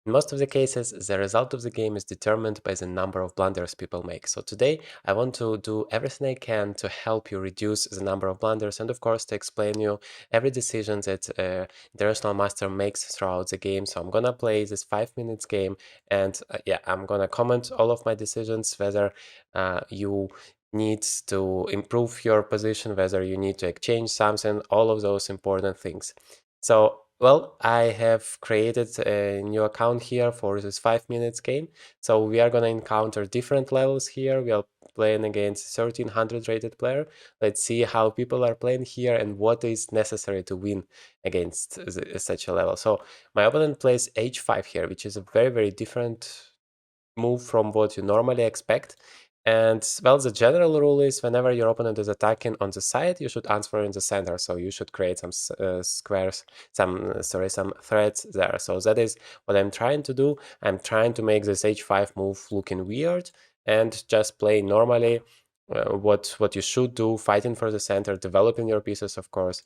In most of the cases, the result of the game is determined by the number of blunders people make. So today, I want to do everything I can to help you reduce the number of blunders and, of course, to explain you every decision that International Master makes throughout the game. So I'm gonna play this 5 minutes game, and yeah, I'm gonna comment all of my decisions, whether you need to improve your position, whether you need to exchange something, all of those important things. So, well, I have created a new account here for this 5 minutes game. So we are going to encounter different levels here. We are playing against 1300 rated player. Let's see how people are playing here and what is necessary to win against such a level. So my opponent plays h5 here, which is a very, very different move from what you normally expect. And well, the general rule is whenever your opponent is attacking on the side, you should answer in the center. So you should create some squares, some threads there. So that is what I'm trying to do. I'm trying to make this h5 move looking weird and just play normally what you should do, fighting for the center, developing your pieces, of course.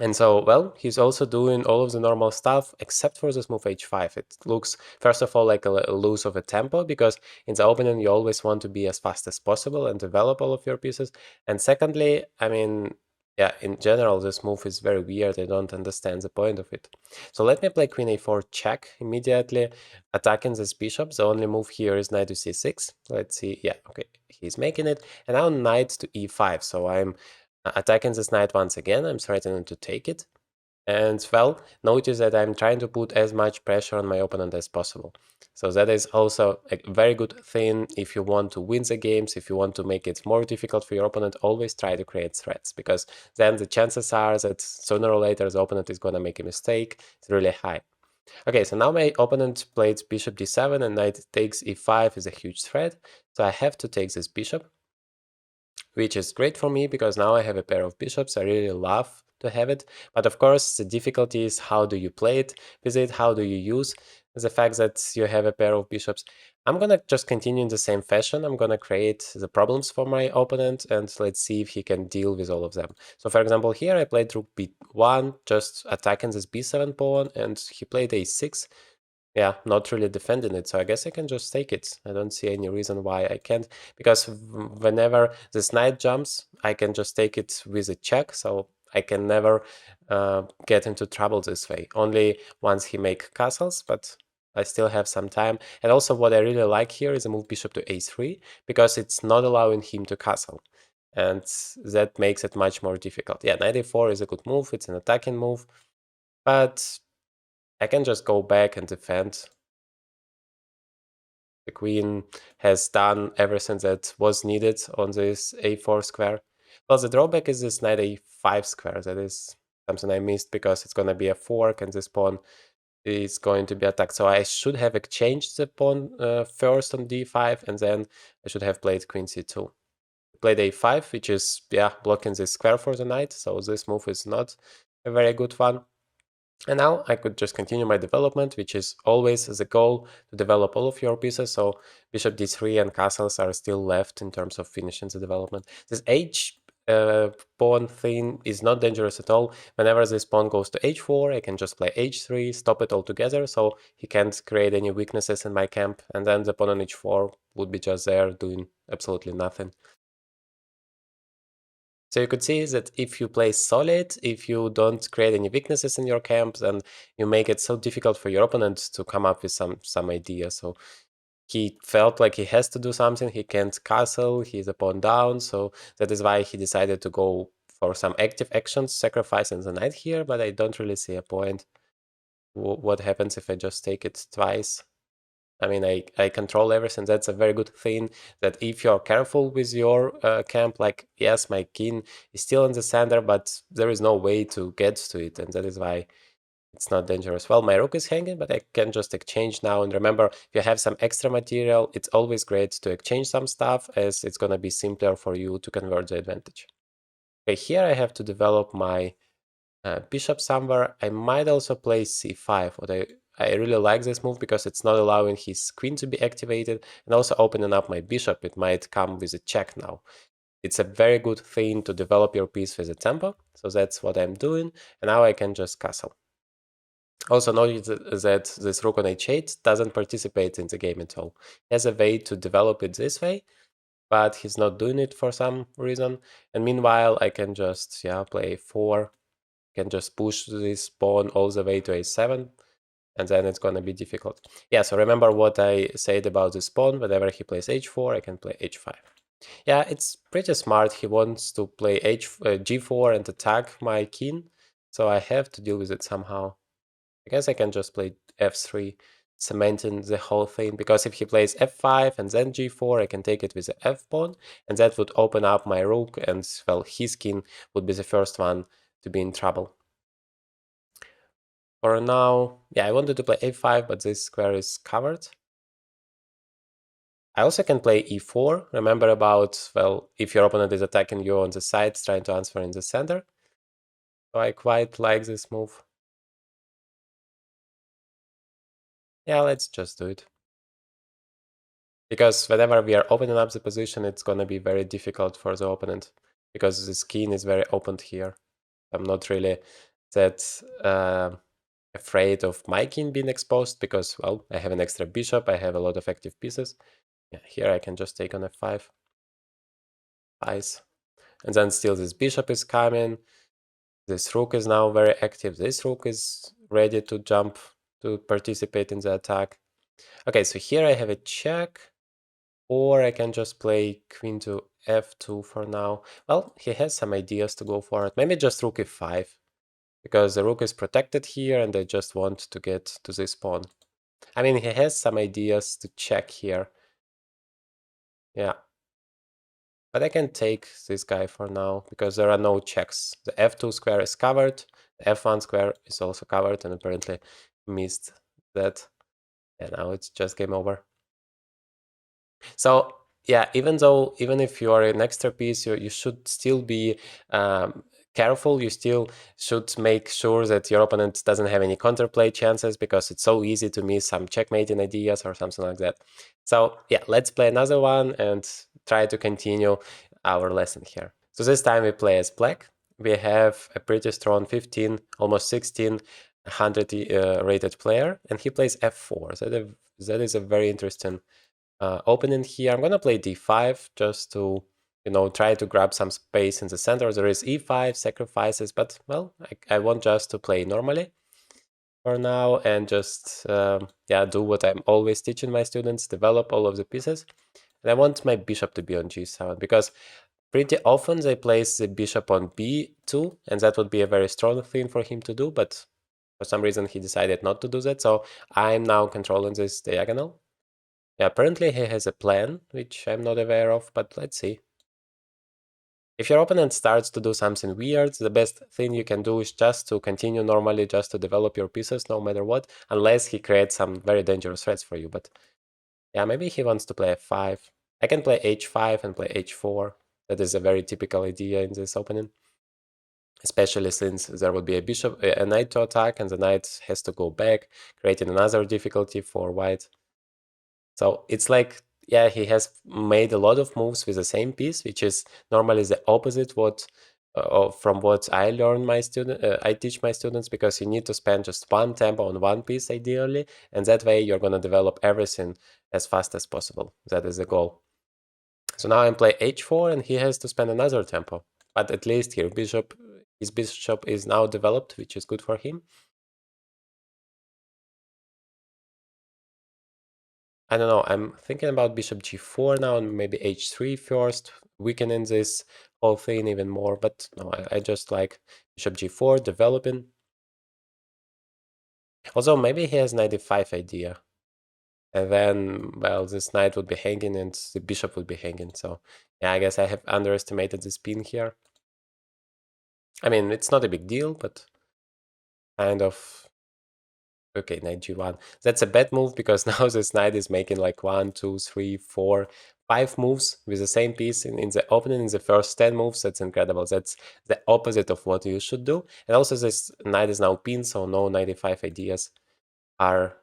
And so, well, he's also doing all of the normal stuff except for this move h5. It looks, first of all, like a lose of a tempo, because in the opening you always want to be as fast as possible and develop all of your pieces. And secondly, I mean, yeah, in general, this move is very weird. I don't understand the point of it. So let me play queen a4 check immediately, attacking this bishop. The only move here is knight to c6. Let's see. Yeah, okay, he's making it. And now knight to e5. So I'm attacking this knight once again. I'm threatening to take it. And well, notice that I'm trying to put as much pressure on my opponent as possible. So that is also a very good thing if you want to win the games, if you want to make it more difficult for your opponent, always try to create threats, because then the chances are that sooner or later the opponent is going to make a mistake. It's really high. Okay, so now my opponent played bishop d7 and knight takes e5 is a huge threat. So I have to take this bishop, which is great for me because now I have a pair of bishops. I really love to have it. But of course, the difficulty is how do you play it with it? How do you use the fact that you have a pair of bishops? I'm going to just continue in the same fashion. I'm going to create the problems for my opponent and let's see if he can deal with all of them. So for example, here I played rook b1, just attacking this b7 pawn, and he played a6. Yeah, not really defending it, so I guess I can just take it. I don't see any reason why I can't, because whenever this knight jumps, I can just take it with a check, so I can never get into trouble this way. Only once he make castles, but I still have some time. And also what I really like here is a move bishop to a3, because it's not allowing him to castle. And that makes it much more difficult. Yeah, knight a4 is a good move, it's an attacking move, but I can just go back and defend. The queen has done everything that was needed on this a4 square. Well, the drawback is this knight a5 square. That is something I missed because it's going to be a fork and this pawn is going to be attacked. So I should have exchanged the pawn first on d5 and then I should have played queen c2. Played a5, which is, yeah, blocking this square for the knight. So this move is not a very good one. And now I could just continue my development, which is always the goal, to develop all of your pieces. So bishop d3 and castles are still left in terms of finishing the development. This h pawn thing is not dangerous at all. Whenever this pawn goes to h4, I can just play h3, stop it altogether, so he can't create any weaknesses in my camp, and then the pawn on h4 would be just there doing absolutely nothing. So you could see that if you play solid, if you don't create any weaknesses in your camp, then you make it so difficult for your opponent to come up with some idea. So he felt like he has to do something. He can't castle. He's a pawn down. So that is why he decided to go for some active actions, sacrificing the knight here. But I don't really see a point. What happens if I just take it twice? I mean, I control everything. That's a very good thing, that if you're careful with your camp, like, yes, my king is still in the center, but there is no way to get to it, and that is why it's not dangerous. Well, my rook is hanging, but I can just exchange now. And remember, if you have some extra material, it's always great to exchange some stuff, as it's going to be simpler for you to convert the advantage. Okay, here I have to develop my bishop somewhere. I might also play c5. I really like this move because it's not allowing his queen to be activated and also opening up my bishop. It might come with a check now. It's a very good thing to develop your piece with a tempo. So that's what I'm doing. And now I can just castle. Also notice that this rook on h8 doesn't participate in the game at all. He has a way to develop it this way, but he's not doing it for some reason. And meanwhile, I can just, yeah, play a4, can just push this pawn all the way to a7, and then it's gonna be difficult. Yeah, so remember what I said about this pawn. Whenever he plays h4, I can play h5. Yeah, it's pretty smart. He wants to play g4 and attack my king, so I have to deal with it somehow. I guess I can just play f3, cementing the whole thing, because if he plays f5 and then g4, I can take it with the f pawn, and that would open up my rook, and, well, his king would be the first one to be in trouble. For now, yeah, I wanted to play a5, but this square is covered. I also can play e4. Remember about, well, if your opponent is attacking you on the sides, trying to answer in the center. So I quite like this move. Yeah, let's just do it. Because whenever we are opening up the position, it's going to be very difficult for the opponent, because the king is very opened here. I'm not really that afraid of my king being exposed, because, well, I have an extra bishop, I have a lot of active pieces. Yeah, here I can just take on f5. Nice. And then still this bishop is coming. This rook is now very active. This rook is ready to jump to participate in the attack. Okay, so here I have a check. Or I can just play queen to f2 for now. Well, he has some ideas to go for it. Maybe just rook e5, because the rook is protected here and I just want to get to this pawn. I mean, he has some ideas to check here. Yeah. But I can take this guy for now, because there are no checks. The f2 square is covered, the f1 square is also covered, and apparently missed that. And now it's just game over. So yeah, even if you are an extra piece, you should still be careful. You still should make sure that your opponent doesn't have any counterplay chances, because it's so easy to miss some checkmating ideas or something like that. So yeah, let's play another one and try to continue our lesson here. So this time we play as black. We have a pretty strong 15, almost 1600 rated player, and he plays f4. That is a very interesting opening here. I'm gonna play d5 just to, try to grab some space in the center. There is e5 sacrifices, but, well, I want just to play normally for now and just yeah, do what I'm always teaching my students: develop all of the pieces. And I want my bishop to be on g7, because pretty often they place the bishop on b2, and that would be a very strong thing for him to do, but for some reason he decided not to do that, so I'm now controlling this diagonal. Yeah, apparently he has a plan, which I'm not aware of, but let's see. If your opponent starts to do something weird, the best thing you can do is just to continue normally, just to develop your pieces no matter what, unless he creates some very dangerous threats for you. But yeah, maybe he wants to play f5. I can play h5 and play h4. That is a very typical idea in this opening, especially since there would be a knight to attack, and the knight has to go back, creating another difficulty for white. So it's like, yeah, he has made a lot of moves with the same piece, which is normally the opposite from what I learn I teach my students, because you need to spend just one tempo on one piece ideally, and that way you're gonna develop everything as fast as possible. That is the goal. So now I'm play h4, and he has to spend another tempo, but at least his bishop is now developed, which is good for him. I don't know, I'm thinking about bishop g4 now, and maybe h3 first, weakening this whole thing even more, but no, I just like bishop g4, developing. Also, maybe he has knight e5 idea, and then, well, this knight would be hanging and the bishop would be hanging, so yeah, I guess I have underestimated the spin here. I mean, it's not a big deal, but kind of. Okay, knight g1. That's a bad move, because now this knight is making like 1, 2, 3, 4, 5 moves with the same piece in the opening in the first 10 moves. That's incredible. That's the opposite of what you should do. And also this knight is now pinned, so no 95 ideas are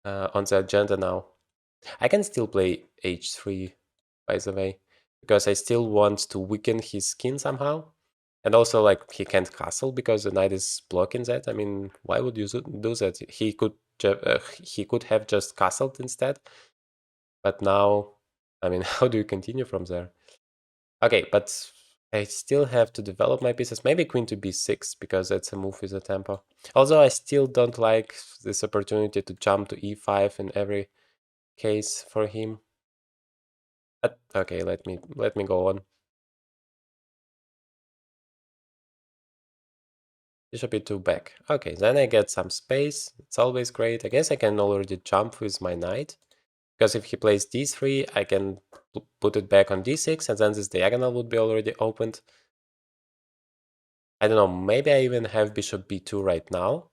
on the agenda now. I can still play h3, by the way, because I still want to weaken his skin somehow. And also, like, he can't castle because the knight is blocking that. I mean, why would you do that? He could have just castled instead. But now, I mean, how do you continue from there? Okay, but I still have to develop my pieces. Maybe queen to b6 because that's a move with a tempo. Although I still don't like this opportunity to jump to e5 in every case for him. But okay, let me go on. Bishop e2 back. Okay, then I get some space. It's always great. I guess I can already jump with my knight. Because if he plays d3, I can put it back on d6, and then this diagonal would be already opened. I don't know, maybe I even have bishop b2 right now.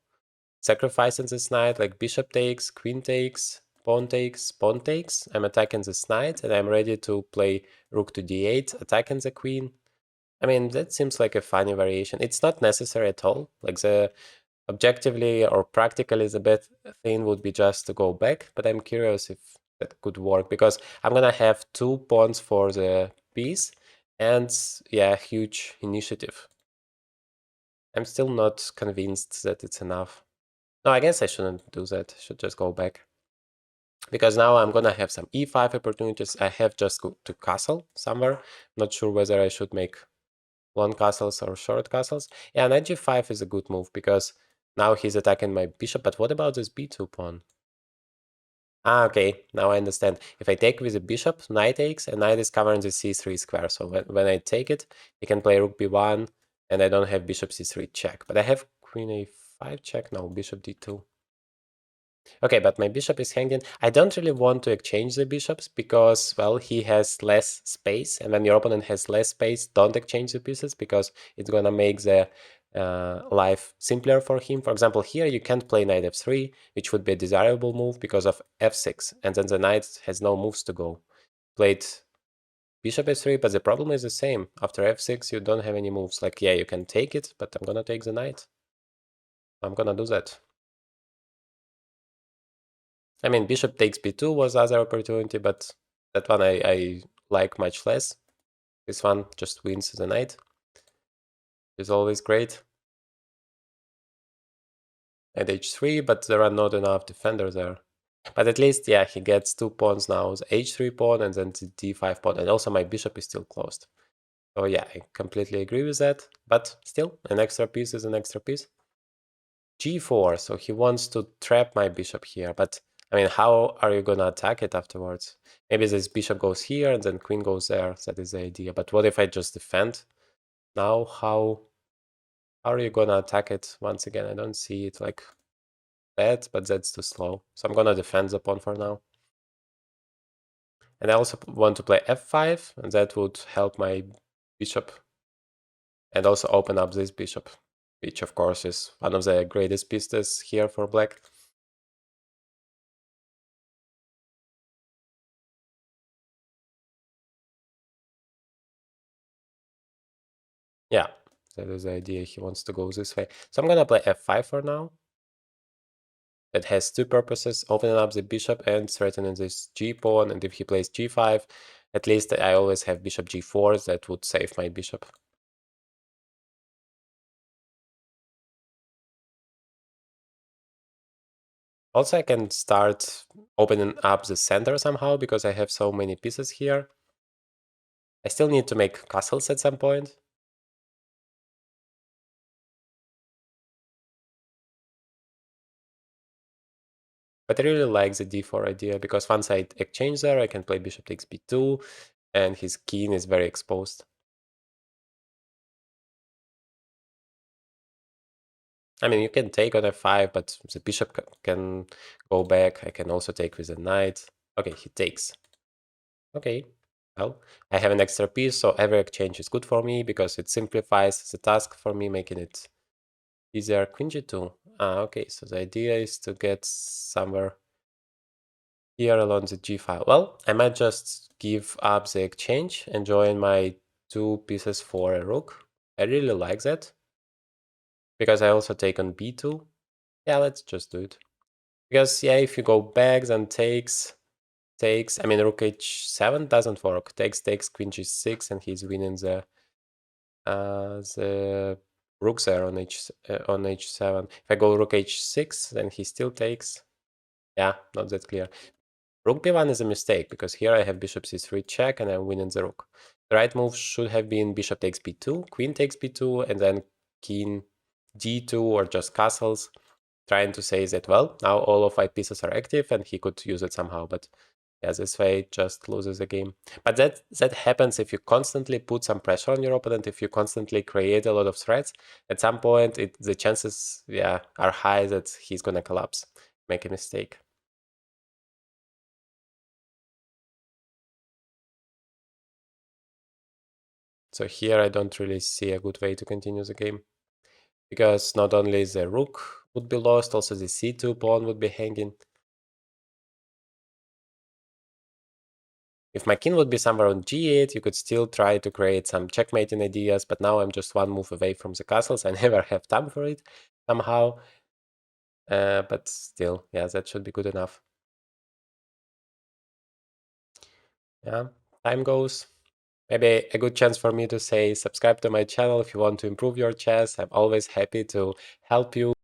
Sacrificing this knight, like bishop takes, queen takes, pawn takes, pawn takes. I'm attacking this knight, and I'm ready to play rook to d8, attacking the queen. I mean, that seems like a funny variation. It's not necessary at all. Like, the objectively or practically the best thing would be just to go back, but I'm curious if that could work because I'm gonna have 2 pawns for the piece and yeah, huge initiative. I'm still not convinced that it's enough. No, I guess I shouldn't do that. I should just go back. Because now I'm gonna have some e5 opportunities. I have just to castle somewhere. Not sure whether I should make long castles or short castles. Yeah, knight g5 is a good move because now he's attacking my bishop. But what about this b2 pawn? Ah, okay, now I understand. If I take with a bishop, knight takes, and knight is covering the c3 square. So when I take it, he can play rook b1, and I don't have bishop c3 check. But I have queen a5 check. No, bishop d2. Okay, but my bishop is hanging. I don't really want to exchange the bishops because, well, he has less space. And when your opponent has less space, don't exchange the pieces because it's gonna make the life simpler for him. For example, here you can't play knight f3, which would be a desirable move because of f6. And then the knight has no moves to go. Played bishop f3, but the problem is the same. After f6, you don't have any moves. Like, yeah, you can take it, but I'm gonna take the knight. I'm gonna do that. I mean, bishop takes b2 was other opportunity, but that one I like much less. This one just wins the knight. It's always great. At h3, but there are not enough defenders there. But at least, yeah, he gets 2 pawns now, the h3 pawn and then the d5 pawn. And also my bishop is still closed. So yeah, I completely agree with that. But still, an extra piece is an extra piece. g4, so he wants to trap my bishop here. But I mean, how are you gonna attack it afterwards? Maybe this bishop goes here and then queen goes there. That is the idea. But what if I just defend? Now, how are you gonna attack it once again? I don't see it like that, but that's too slow. So I'm gonna defend the pawn for now. And I also want to play f5, and that would help my bishop and also open up this bishop, which of course is one of the greatest pieces here for black. Yeah, that is the idea. He wants to go this way. So I'm gonna play f5 for now. That has two purposes, opening up the bishop and threatening this g-pawn. And if he plays g5, at least I always have bishop g4. That would save my bishop. Also, I can start opening up the center somehow because I have so many pieces here. I still need to make castles at some point. But I really like the d4 idea because once I exchange there, I can play bishop takes b2 and his king is very exposed. I mean, you can take on f5, but the bishop can go back. I can also take with the knight. Okay, he takes. Okay, well, I have an extra piece, so every exchange is good for me because it simplifies the task for me, making it easier. Queen g2. Ah, okay, so the idea is to get somewhere here along the g file. Well, I might just give up the exchange and join my 2 pieces for a rook. I really like that because I also take on b2. Yeah, let's just do it. Because yeah, if you go back, then takes, I mean, rook h7 doesn't work. Takes, queen g6, and he's winning the The rook's there on h7. If I go rook h6, then he still takes. Yeah, not that clear. Rook b1 is a mistake, because here I have bishop c3 check and I'm winning the rook. The right move should have been bishop takes b2, queen takes b2, and then king d2 or just castles, trying to say that, well, now all of white pieces are active and he could use it somehow, but yeah, this way just loses the game. But that happens if you constantly put some pressure on your opponent, if you constantly create a lot of threats. At some point, the chances, yeah, are high that he's gonna collapse, make a mistake. So here I don't really see a good way to continue the game, because not only the rook would be lost, also the c2 pawn would be hanging. If my king would be somewhere on g8, you could still try to create some checkmating ideas, but now I'm just one move away from the castles. I never have time for it somehow. But still, yeah, that should be good enough. Yeah, time goes. Maybe a good chance for me to say subscribe to my channel if you want to improve your chess. I'm always happy to help you.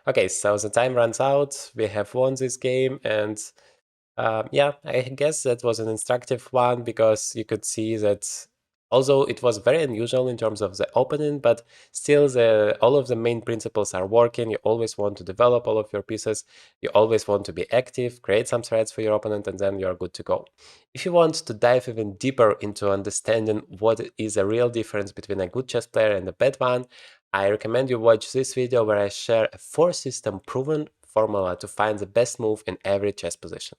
Okay, so the time runs out. We have won this game, and yeah, I guess that was an instructive one, because you could see that although it was very unusual in terms of the opening, but still all of the main principles are working. You always want to develop all of your pieces. You always want to be active, create some threats for your opponent, and then you're good to go. If you want to dive even deeper into understanding what is a real difference between a good chess player and a bad one, I recommend you watch this video where I share a 4-system proven formula to find the best move in every chess position.